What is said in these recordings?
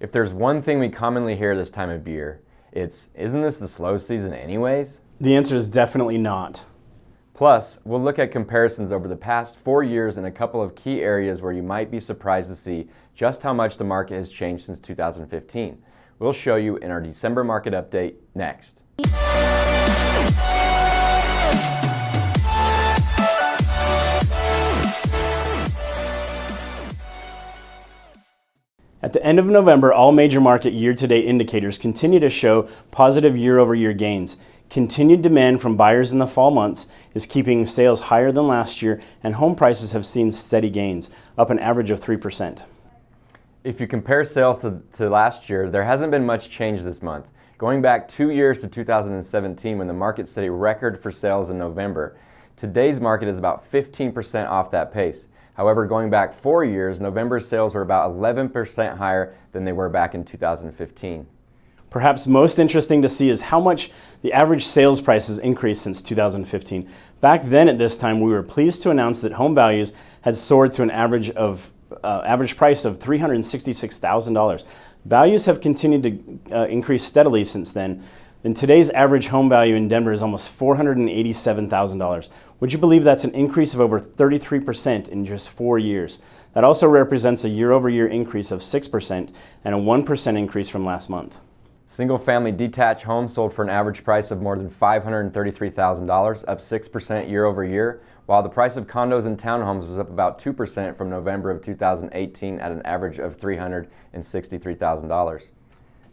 If there's one thing we commonly hear this time of year, it's, isn't this the slow season anyways? The answer is definitely not. Plus, we'll look at comparisons over the past 4 years in a couple of key areas where you might be surprised to see just how much the market has changed since 2015. We'll show you in our December market update next. At the end of November, all major market year-to-date indicators continue to show positive year-over-year gains. Continued demand from buyers in the fall months is keeping sales higher than last year, and home prices have seen steady gains, up an average of 3%. If you compare sales to last year, there hasn't been much change this month. Going back 2 years to 2017 when the market set a record for sales in November, today's market is about 15% off that pace. However, going back 4 years, November's sales were about 11% higher than they were back in 2015. Perhaps most interesting to see is how much the average sales price has increased since 2015. Back then at this time, we were pleased to announce that home values had soared to an average price of $366,000. Values have continued to increase steadily since then. And today's average home value in Denver is almost $487,000. Would you believe that's an increase of over 33% in just 4 years? That also represents a year-over-year increase of 6% and a 1% increase from last month. Single-family detached homes sold for an average price of more than $533,000, up 6% year over year, while the price of condos and townhomes was up about 2% from November of 2018 at an average of $363,000.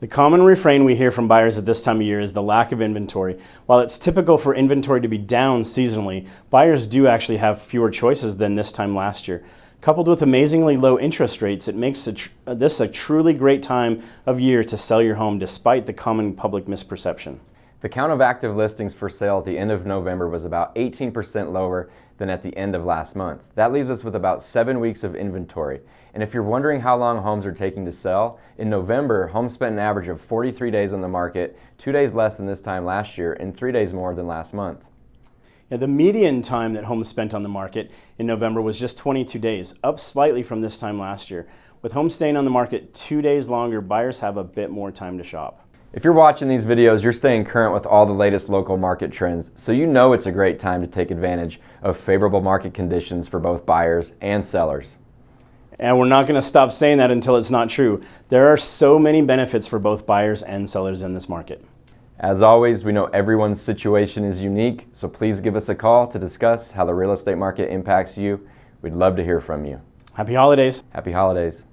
The common refrain we hear from buyers at this time of year is the lack of inventory. While it's typical for inventory to be down seasonally, buyers do actually have fewer choices than this time last year. Coupled with amazingly low interest rates, it makes this a truly great time of year to sell your home despite the common public misperception. The count of active listings for sale at the end of November was about 18% lower than at the end of last month. That leaves us with about 7 weeks of inventory. And if you're wondering how long homes are taking to sell, in November, homes spent an average of 43 days on the market, 2 days less than this time last year, and 3 days more than last month. Yeah, the median time that homes spent on the market in November was just 22 days, up slightly from this time last year. With homes staying on the market 2 days longer, buyers have a bit more time to shop. If you're watching these videos, you're staying current with all the latest local market trends, so you know it's a great time to take advantage of favorable market conditions for both buyers and sellers. And we're not going to stop saying that until it's not true. There are so many benefits for both buyers and sellers in this market. As always, we know everyone's situation is unique, so please give us a call to discuss how the real estate market impacts you. We'd love to hear from you. Happy holidays. Happy holidays.